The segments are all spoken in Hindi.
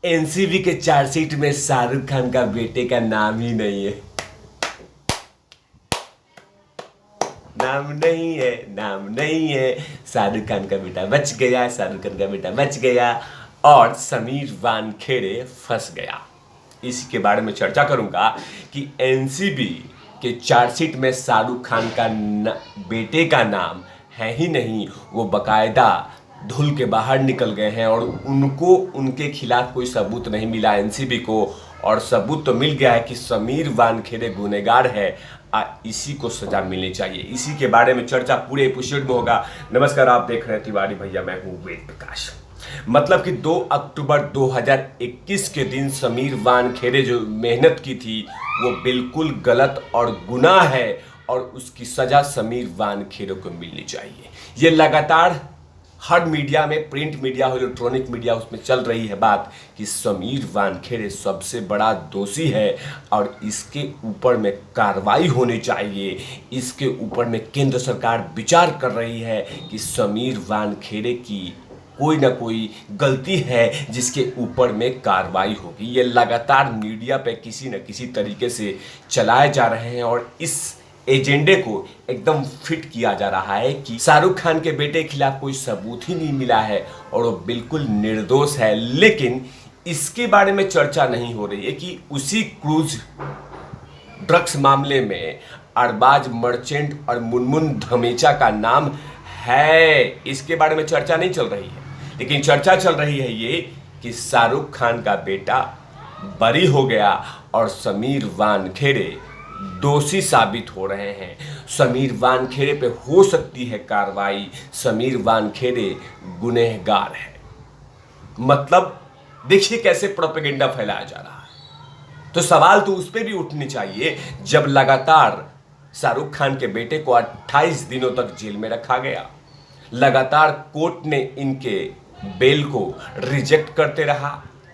एनसीबी के चार्जशीट में शाहरुख खान का बेटे का नाम ही नहीं है। नाम नहीं है, नाम नहीं है। शाहरुख खान का बेटा बच गया, शाहरुख खान का बेटा बच गया और समीर वानखेड़े फंस गया। इसी के बारे में चर्चा करूंगा कि एनसीबी के चार्जशीट में शाहरुख खान का बेटे का नाम है ही नहीं, वो बकायदा धुल के बाहर निकल गए हैं और उनको उनके खिलाफ कोई सबूत नहीं मिला एनसीबी को। और सबूत तो मिल गया है कि समीर वानखेड़े गुनहगार है, इसी को सजा मिलनी चाहिए। इसी के बारे में चर्चा पूरे एपिसोड में होगा। नमस्कार, आप देख रहे हैं तिवारी भैया, मैं हूं वेद प्रकाश। मतलब कि 2 अक्टूबर 2021 के दिन समीर वानखेड़े जो मेहनत की थी वो बिल्कुल गलत और गुनाह है और उसकी सजा समीर वानखेड़े को मिलनी चाहिए। ये लगातार हर मीडिया में, प्रिंट मीडिया हो, इलेक्ट्रॉनिक मीडिया, उसमें चल रही है बात कि समीर वानखेड़े सबसे बड़ा दोषी है और इसके ऊपर में कार्रवाई होनी चाहिए। इसके ऊपर में केंद्र सरकार विचार कर रही है कि समीर वानखेड़े की कोई ना कोई गलती है जिसके ऊपर में कार्रवाई होगी। ये लगातार मीडिया पे किसी न किसी तरीके से चलाए जा रहे हैं और इस एजेंडे को एकदम फिट किया जा रहा है कि शाहरुख खान के बेटे के खिलाफ कोई सबूत ही नहीं मिला है और वो बिल्कुल निर्दोष है। लेकिन इसके बारे में चर्चा नहीं हो रही है कि उसी क्रूज ड्रग्स मामले में अरबाज मर्चेंट और मुनमुन धमेचा का नाम है। इसके बारे में चर्चा नहीं चल रही है, लेकिन चर्चा चल रही है ये कि शाहरुख खान का बेटा बरी हो गया और समीर वानखेड़े दोषी साबित हो रहे हैं। समीर वानखेड़े पे हो सकती है कार्रवाई, समीर वानखेड़े गुनहगार है। मतलब देखिए कैसे प्रोपेगेंडा फैलाया जा रहा है। तो सवाल तो उस पर भी उठने चाहिए जब लगातार शाहरुख खान के बेटे को 28 दिनों तक जेल में रखा गया, लगातार कोर्ट ने इनके बेल को रिजेक्ट करते रहा।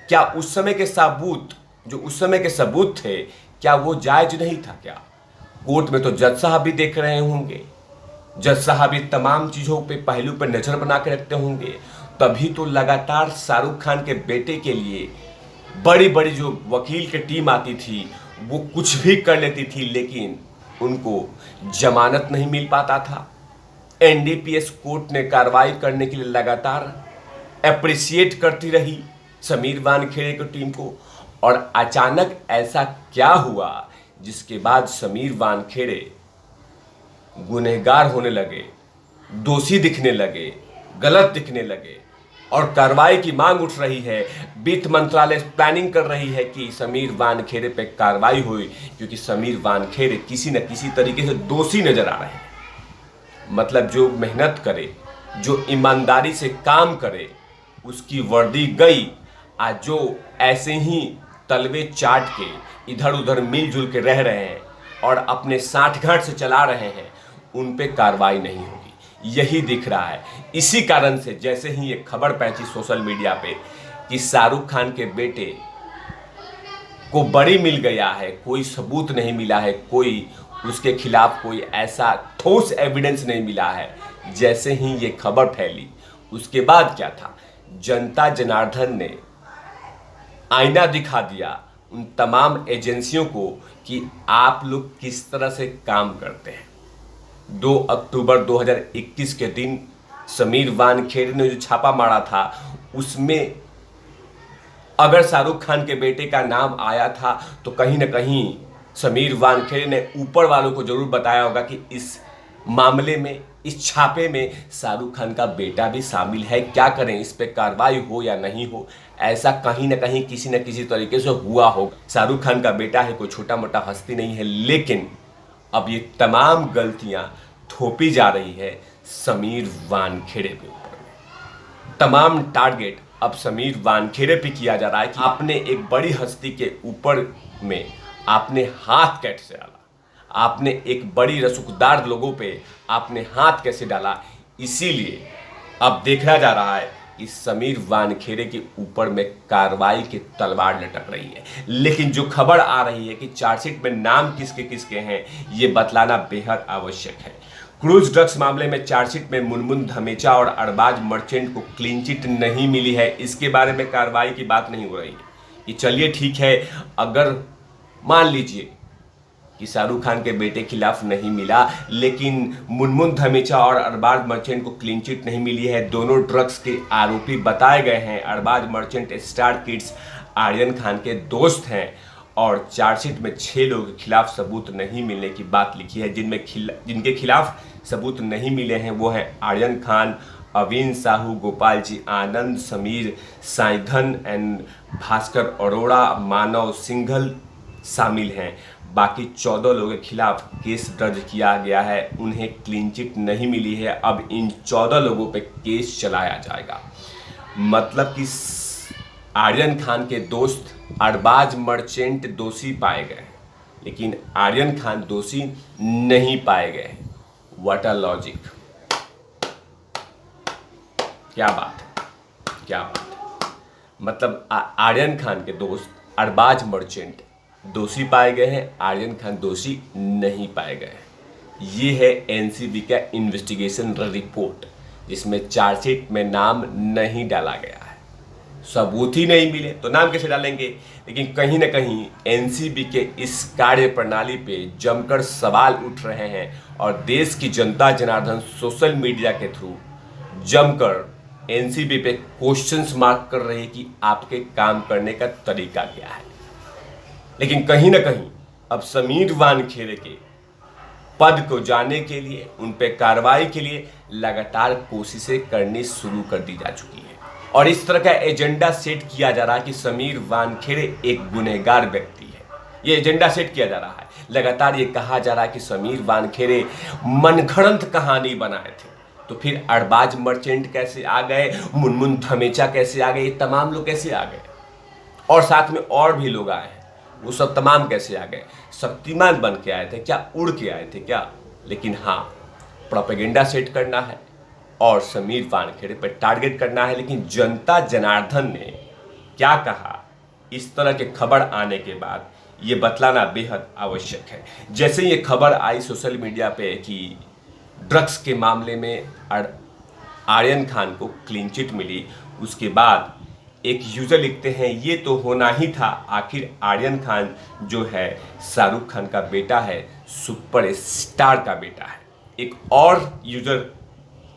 क्या उस समय के सबूत थे, क्या वो जायज नहीं था? क्या कोर्ट में तो जज साहब भी देख रहे होंगे, जज साहब भी तमाम चीजों पे, पहलू पर नजर बना के रखते होंगे। तभी तो लगातार शाहरुख खान के बेटे के लिए बड़ी बड़ी जो वकील की टीम आती थी वो कुछ भी कर लेती थी, लेकिन उनको जमानत नहीं मिल पाता था। एनडीपीएस कोर्ट ने कार्रवाई करने के लिए लगातार अप्रिशिएट करती रही समीर वानखेड़े की टीम को। और अचानक ऐसा क्या हुआ जिसके बाद समीर वानखेड़े गुनहगार होने लगे, दोषी दिखने लगे, गलत दिखने लगे और कार्रवाई की मांग उठ रही है। वित्त मंत्रालय प्लानिंग कर रही है कि समीर वानखेड़े पे कार्रवाई हुई, क्योंकि समीर वानखेड़े किसी न किसी तरीके से दोषी नजर आ रहे हैं। मतलब जो मेहनत करे, जो ईमानदारी से काम करे, उसकी वर्दी गई। आज जो ऐसे ही तलवे चाट के इधर उधर मिलजुल के रह रहे हैं और अपने साठगांठ से चला रहे हैं, उन पे कार्रवाई नहीं होगी, यही दिख रहा है। इसी कारण से जैसे ही ये खबर पहुंची सोशल मीडिया पे कि शाहरुख खान के बेटे को बरी मिल गया है, कोई सबूत नहीं मिला है, कोई उसके खिलाफ कोई ऐसा ठोस एविडेंस नहीं मिला है, जैसे ही ये खबर फैली उसके बाद क्या था, जनता जनार्दन ने आईना दिखा दिया उन तमाम एजेंसियों को कि आप लोग किस तरह से काम करते हैं। 2 अक्टूबर 2021 के दिन समीर वानखेड़े ने जो छापा मारा था उसमें अगर शाहरुख खान के बेटे का नाम आया था तो कहीं ना कहीं समीर वानखेड़े ने ऊपर वालों को जरूर बताया होगा कि इस मामले में, इस छापे में शाहरुख खान का बेटा भी शामिल है, क्या करें, इस पे कार्रवाई हो या नहीं हो। ऐसा कहीं ना कहीं किसी न किसी तरीके से हुआ होगा। शाहरुख खान का बेटा है, कोई छोटा मोटा हस्ती नहीं है, लेकिन अब ये तमाम गलतियां थोपी जा रही है समीर वानखेड़े के ऊपर। तमाम टारगेट अब समीर वानखेड़े पे किया जा रहा है कि आपने एक बड़ी हस्ती के ऊपर में आपने हाथ कैसे डाला, आपने एक बड़ी रसूखदार लोगों पे आपने हाथ कैसे डाला। इसीलिए अब देखा जा रहा है कि समीर वानखेड़े के ऊपर में कार्रवाई की तलवार लटक रही है। लेकिन जो खबर आ रही है कि चार्जशीट में नाम किसके किसके हैं, ये बतलाना बेहद आवश्यक है। क्रूज ड्रग्स मामले में चार्जशीट में मुनमुन धमेचा और अरबाज मर्चेंट को क्लीन चिट नहीं मिली है, इसके बारे में कार्रवाई की बात नहीं हो रही है कि चलिए ठीक है, अगर मान लीजिए कि शाहरुख खान के बेटे खिलाफ नहीं मिला, लेकिन मुनमुन धमेचा और अरबाज मर्चेंट को क्लीन चिट नहीं मिली है। दोनों ड्रग्स के आरोपी बताए गए हैं। अरबाज मर्चेंट स्टार किड्स आर्यन खान के दोस्त हैं और चार्जशीट में 6 लोगों के खिलाफ सबूत नहीं मिलने की बात लिखी है। जिनके खिलाफ सबूत नहीं मिले हैं वो हैं आर्यन खान, अवीन साहू, गोपाल जी आनंद, समीर साइधन एंड भास्कर अरोड़ा, मानव सिंघल शामिल हैं। बाकी 14 लोगों के खिलाफ केस दर्ज किया गया है, उन्हें क्लीन चिट नहीं मिली है। अब इन 14 लोगों पे केस चलाया जाएगा। मतलब कि आर्यन खान के दोस्त अरबाज मर्चेंट दोषी पाए गए, लेकिन आर्यन खान दोषी नहीं पाए गए। What a logic! क्या बात है, क्या बात है। मतलब आर्यन खान के दोस्त अरबाज मर्चेंट दोषी पाए गए हैं, आर्यन खान दोषी नहीं पाए गए हैं। ये है एनसीबी का इन्वेस्टिगेशन रिपोर्ट, जिसमें चार्जशीट में नाम नहीं डाला गया है। सबूत ही नहीं मिले तो नाम कैसे डालेंगे? लेकिन कहीं ना कहीं एनसीबी के इस कार्य प्रणाली पे जमकर सवाल उठ रहे हैं और देश की जनता जनार्दन सोशल मीडिया के थ्रू जमकर एनसीबी पे क्वेश्चंस मार्क कर रहे हैं कि आपके काम करने का तरीका क्या है। लेकिन कहीं ना कहीं अब समीर वानखेड़े के पद को जाने के लिए, उन पे कार्रवाई के लिए लगातार कोशिशें करनी शुरू कर दी जा चुकी है और इस तरह का एजेंडा सेट किया जा रहा है कि समीर वानखेड़े एक गुनहगार व्यक्ति है। ये एजेंडा सेट किया जा रहा है। लगातार ये कहा जा रहा है कि समीर वानखेड़े मनगढ़ंत कहानी बनाए थे। तो फिर अरबाज मर्चेंट कैसे आ गए, मुनमुन धमेचा कैसे आ गए, ये तमाम लोग कैसे आ गए? और साथ में और भी लोग आए हैं, वो सब तमाम कैसे आ गए? शक्तिमान बन के आए थे क्या? उड़ के आए थे क्या? लेकिन हाँ, प्रोपेगेंडा सेट करना है और समीर वानखेड़े पर टारगेट करना है। लेकिन जनता जनार्दन ने क्या कहा, इस तरह के खबर आने के बाद ये बतलाना बेहद आवश्यक है। जैसे ये खबर आई सोशल मीडिया पे कि ड्रग्स के मामले में आर्यन खान को क्लीन चिट मिली, उसके बाद एक यूजर लिखते हैं ये तो होना ही था, आखिर आर्यन खान जो है शाहरुख खान का बेटा है, सुपर स्टार का बेटा है। एक और यूजर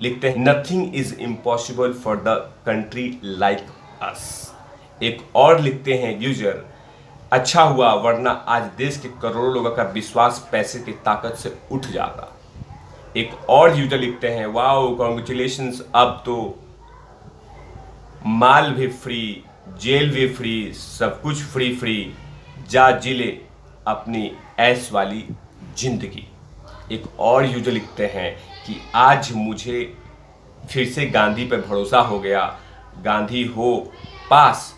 लिखते हैं nothing is impossible for the country like us. एक और लिखते हैं यूजर अच्छा हुआ, वरना आज देश के करोड़ों लोगों का विश्वास पैसे की ताकत से उठ जाता। एक और यूजर लिखते हैं वाओ कॉन्ग्रेचुलेशंस, अब तो माल भी फ्री, जेल भी फ्री, सब कुछ फ्री फ्री, जा जिले अपनी ऐश वाली जिंदगी। एक और यूजर लिखते हैं कि आज मुझे फिर से गांधी पे भरोसा हो गया, गांधी हो पास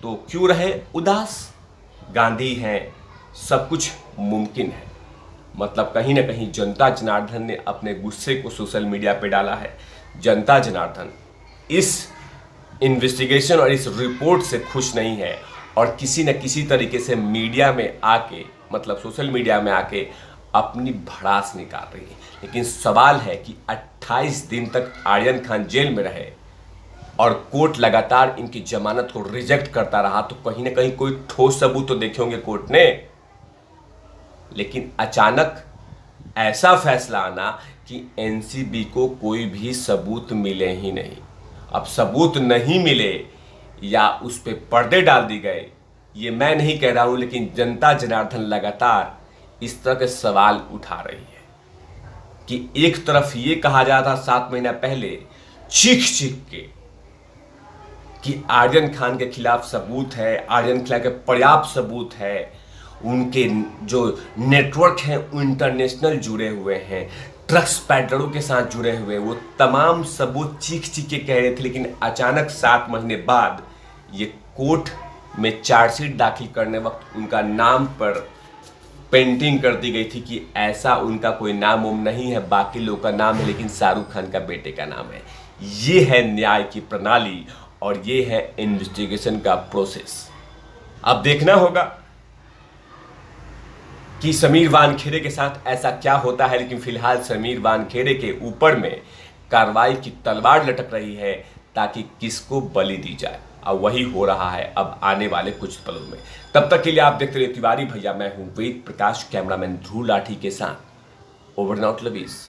तो क्यों रहे उदास, गांधी हैं सब कुछ मुमकिन है। मतलब कहीं ना कहीं जनता जनार्दन ने अपने गुस्से को सोशल मीडिया पे डाला है। जनता जनार्दन इस इन्वेस्टिगेशन और इस रिपोर्ट से खुश नहीं है और किसी न किसी तरीके से मीडिया में आके, मतलब सोशल मीडिया में आके अपनी भड़ास निकाल रही है। लेकिन सवाल है कि 28 दिन तक आर्यन खान जेल में रहे और कोर्ट लगातार इनकी जमानत को रिजेक्ट करता रहा, तो कहीं ना कहीं कोई ठोस सबूत तो देखे होंगे कोर्ट ने। लेकिन अचानक ऐसा फैसला आना कि एनसीबी को कोई भी सबूत मिले ही नहीं। अब सबूत नहीं मिले या उस पर पर्दे डाल दी गए, ये मैं नहीं कह रहा हूं, लेकिन जनता जनार्दन लगातार इस तरह के सवाल उठा रही है कि एक तरफ ये कहा जाता 7 महीना पहले चीख चीख के कि आर्यन खान के खिलाफ सबूत है, आर्यन खान के पर्याप्त सबूत है, उनके जो नेटवर्क हैं वो इंटरनेशनल जुड़े हुए हैं, ड्रग्स पैडलरों के साथ जुड़े हुए, वो तमाम सबूत चीख चीख के कह रहे थे। लेकिन अचानक 7 महीने बाद ये कोर्ट में चार्जशीट दाखिल करने वक्त उनका नाम पर पेंटिंग कर दी गई थी कि ऐसा उनका कोई नाम उम नहीं है, बाकी लोग का नाम है, लेकिन शाहरुख खान का बेटे का नाम है। ये है न्याय की प्रणाली और ये है इन्वेस्टिगेशन का प्रोसेस। अब देखना होगा कि समीर वानखेड़े के साथ ऐसा क्या होता है, लेकिन फिलहाल समीर वानखेड़े के ऊपर में कार्रवाई की तलवार लटक रही है ताकि किसको बलि दी जाए, और वही हो रहा है अब आने वाले कुछ पलों में। तब तक के लिए आप देखते रहिए तिवारी भैया, मैं हूं वेद प्रकाश, कैमरामैन ध्रुव लाठी के साथ। Over नाउट lovies.